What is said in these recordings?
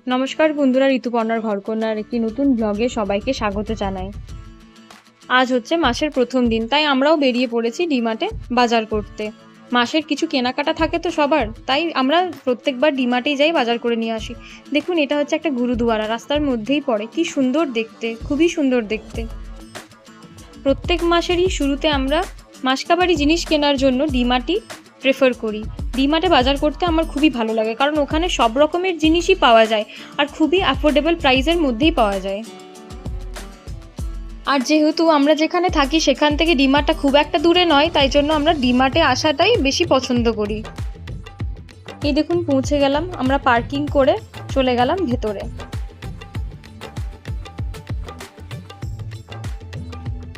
নমস্কার বন্ধুরা, ঋতুপর্ণার ঘরকন্যার একটি নতুন ব্লগে সবাইকে স্বাগত জানাই। আজ হচ্ছে মাসের প্রথম দিন, তাই আমরাও বেরিয়ে পড়েছি ডিমার্টে বাজার করতে। মাসের কিছু কেনাকাটা থাকে তো সবার, তাই আমরা প্রত্যেকবার ডিমার্টেই যাই, বাজার করে নিয়ে আসি। দেখুন, এটা হচ্ছে একটা গুরুদুয়ারা, রাস্তার মধ্যেই পড়ে। কি সুন্দর দেখতে, খুবই সুন্দর দেখতে। প্রত্যেক মাসেরই শুরুতে আমরা মাসকাবারি জিনিস কেনার জন্য ডিমার্টই প্রেফার করি। ডিমার্টে বাজার করতে আমার খুবই ভালো লাগে, কারণ ওখানে সব রকমের জিনিসই পাওয়া যায় আর খুবই অ্যাফোর্ডেবল প্রাইসের মধ্যেই পাওয়া যায়। আর যেহেতু আমরা যেখানে থাকি সেখান থেকে ডিমার্টটা খুব একটা দূরে নয়, তাই জন্য আমরা ডিমার্টে আসাটাই বেশি পছন্দ করি। এই দেখুন, পৌঁছে গেলাম। আমরা পার্কিং করে চলে গেলাম ভেতরে।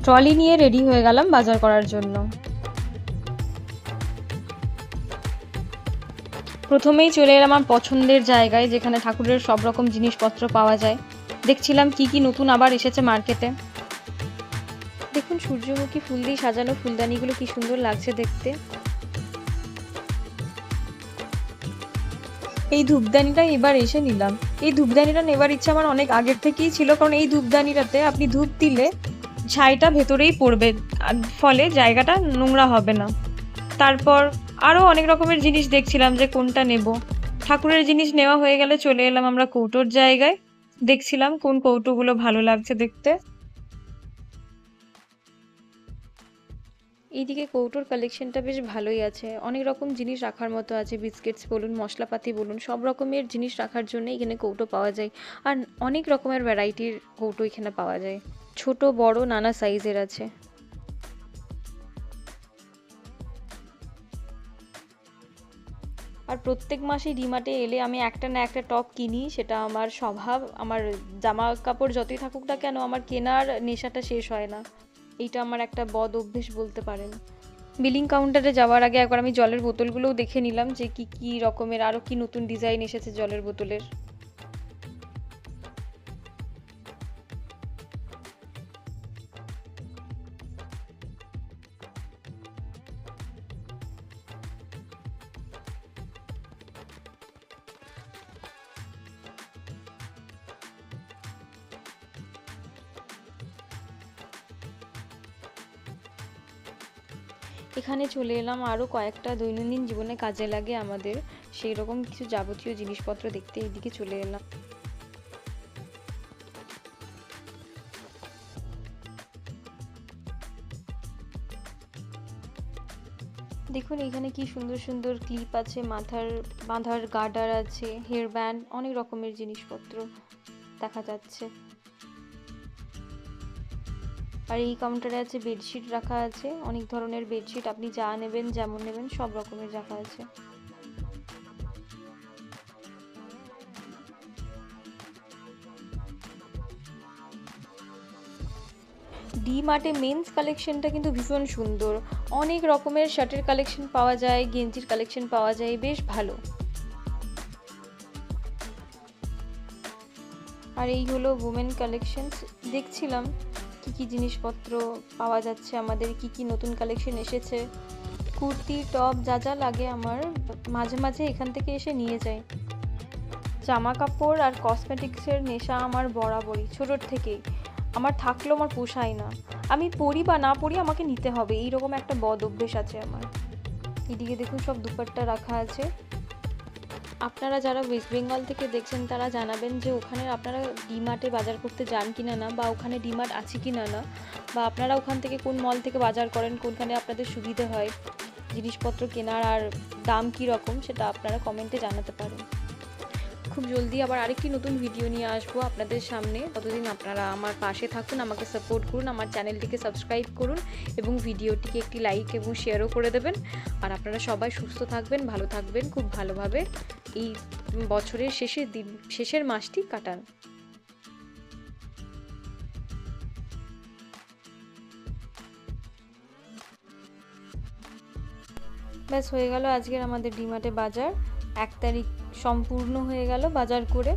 ট্রলি নিয়ে রেডি হয়ে গেলাম বাজার করার জন্য। প্রথমেই চলে এলাম আমার পছন্দের জায়গায়, যেখানে ঠাকুরের সব রকম জিনিসপত্র পাওয়া যায়। দেখছিলাম কি কি নতুন আবার এসেছে মার্কেটে। দেখুন, সূর্যমুখী ফুল দিয়ে সাজানো ফুলদানিগুলো কি সুন্দর লাগছে দেখতে। এই ধূপদানিটা এবার এসে নিলাম। এই ধূপদানিটা নেবার ইচ্ছা আমার অনেক আগের থেকেই ছিল, কারণ এই ধূপদানিটাতে আপনি ধূপ দিলে ছাইটা ভেতরেই পড়বে, ফলে জায়গাটা নোংরা হবে না। তারপর আরও অনেক রকমের জিনিস দেখছিলাম যে কোনটা নেব। ঠাকুরের জিনিস নেওয়া হয়ে গেলে চলে এলাম আমরা কৌটোর জায়গায়। দেখছিলাম কোন কৌটোগুলো ভালো লাগছে দেখতে। এইদিকে কৌটোর কালেকশনটা বেশ ভালোই আছে, অনেক রকম জিনিস রাখার মতো আছে। বিস্কিটস বলুন, মশলাপাতি বলুন, সব রকমের জিনিস রাখার জন্য এখানে কৌটো পাওয়া যায়। আর অনেক রকমের ভ্যারাইটির কৌটো এখানে পাওয়া যায়, ছোট বড় নানা সাইজের আছে। আর প্রত্যেক মাসেই ডিমার্টে এলে আমি একটা না একটা টপ কিনি, সেটা আমার স্বভাব। আমার জামা কাপড় যতই থাকুক না কেন, আমার কেনার নেশাটা শেষ হয় না। এইটা আমার একটা বদ অভ্যেস বলতে পারেন। বিলিং কাউন্টারে যাওয়ার আগে একবার আমি জলের বোতলগুলোও দেখে নিলাম যে কি কি রকমের আরও কি নতুন ডিজাইন এসেছে জলের বোতলের। এখানে চলে এলাম আরও কয়েকটা দৈনন্দিন জীবনে কাজে লাগে আমাদের সেই রকম কিছু যাবতীয় জিনিসপত্র দেখতে। এইদিকে চলে এলাম। দেখুন, এখানে কি সুন্দর সুন্দর ক্লিপ আছে, মাথার বাঁধার গার্ডার আছে, হেয়ার ব্যান্ড, অনেক রকমের জিনিসপত্র দেখা যাচ্ছে। আর এই কাউন্টারে আছে বেডশিট রাখা আছে, অনেক ধরনের বেডশিট, আপনি যা নেবেন যেমন নেবেন সব রকমের রাখা আছে। ডি মার্টে মেন্স কালেকশনটা কিন্তু ভীষণ সুন্দর, অনেক রকমের শার্টের কালেকশন পাওয়া যায়, গেঞ্জির কালেকশন পাওয়া যায়, বেশ ভালো। আর এই হলো ওমেন কালেকশনস। দেখছিলাম কি কি জিনিসপত্র পাওয়া যাচ্ছে, আমাদের কি কি নতুন কালেকশন এসেছে। কুর্তি, টপ, যা যা লাগে আমার মাঝে মাঝে এখান থেকে এসে নিয়ে যাই। জামা কাপড় আর কসমেটিক্সের নেশা আমার বরাবরই, ছোটোর থেকেই। আমার থাকলেও আমার পোষায় না, আমি পরি বা না পরি আমাকে নিতে হবে, এইরকম একটা বদ অভ্যেস আছে আমার। এদিকে দেখুন, সব দুপাট্টা রাখা আছে। আপনারা যারা ওয়েস্ট বেঙ্গল থেকে দেখছেন তারা জানাবেন যে ওখানে আপনারা ডিমার্টে বাজার করতে যান কিনা না, বা ওখানে ডিমার্ট আছে কিনা না, বা আপনারা ওখান থেকে কোন মল থেকে বাজার করেন, কোনখানে আপনাদের সুবিধে হয় জিনিসপত্র কেনার, আর দাম কী রকম সেটা আপনারা কমেন্টে জানাতে পারেন। খুব জলদি আবার আরেকটি নতুন ভিডিও নিয়ে আসবো আপনাদের সামনে। ততদিন আপনারা আমার পাশে থাকুন, আমাকে সাপোর্ট করুন, আমার চ্যানেলটিকে সাবস্ক্রাইব করুন এবং ভিডিওটিকে একটি লাইক এবং শেয়ারও করে দেবেন। আর আপনারা সবাই সুস্থ থাকবেন, ভালো থাকবেন, খুব ভালোভাবে এই বছরের শেষের মাসটি কাটান। ব্যাস, হয়ে গেল আজকের আমাদের ডিমার্টে বাজার। 1 তারিখ সম্পূর্ণ হয়ে গেল বাজার করে।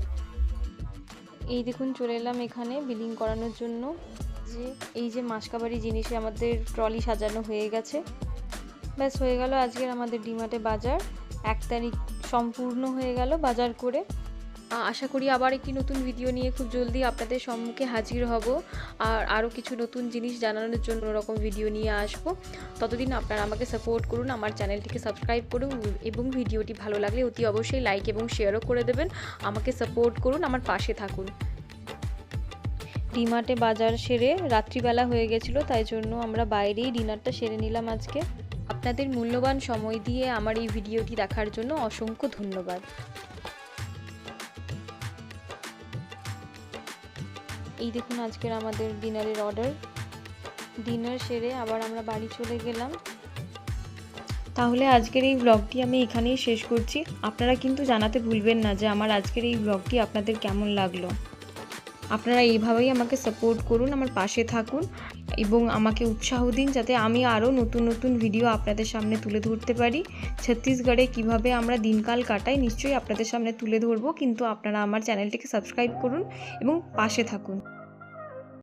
এই দেখুন, চলে এলাম এখানে বিলিং করানোর জন্য। এই যে মাসকাবারি জিনিসে আমাদের ট্রলি সাজানো হয়ে গেছে। ব্যাস, হয়ে গেল আজকের আমাদের ডিমার্টে বাজার। 1 তারিখ সম্পূর্ণ হয়ে গেল বাজার করে। আশা করি আবার একটি নতুন ভিডিও নিয়ে খুব জলদি আপনাদের সম্মুখে হাজির হব, আর আরও কিছু নতুন জিনিস জানানোর জন্য ওরকম ভিডিও নিয়ে আসব। ততদিন আপনারা আমাকে সাপোর্ট করুন, আমার চ্যানেলটিকে সাবস্ক্রাইব করুন এবং ভিডিওটি ভালো লাগলে অতি অবশ্যই লাইক এবং শেয়ারও করে দেবেন। আমাকে সাপোর্ট করুন, আমার পাশে থাকুন। ডিমার্টে বাজার সেরে রাত্রিবেলা হয়ে গেছিলো, তাই জন্য আমরা বাইরেই ডিনারটা সেরে নিলাম আজকে। আপনাদের মূল্যবান সময় দিয়ে আমার এই ভিডিওটি দেখার জন্য অসংখ্য ধন্যবাদ। এই দেখুন আজকের আমাদের ডিনারের অর্ডার। ডিনার সেরে আবার আমরা বাড়ি চলে গেলাম। তাহলে আজকের এই ব্লগটি আমি এখানেই শেষ করছি। আপনারা কিন্তু জানাতে ভুলবেন না যে আমার আজকের এই ব্লগটি আপনাদের কেমন লাগলো। আপনারা এইভাবেই আমাকে সাপোর্ট করুন, আমার পাশে থাকুন এবং আমাকে উৎসাহ দিন যাতে আমি আরও নতুন নতুন ভিডিও আপনাদের সামনে তুলে ধরতে পারি। ছত্তিশগড়ে কিভাবে আমরা দিনকাল কাটাই নিশ্চয়ই আপনাদের সামনে তুলে ধরবো, কিন্তু আপনারা আমার চ্যানেলটিকে সাবস্ক্রাইব করুন এবং পাশে থাকুন।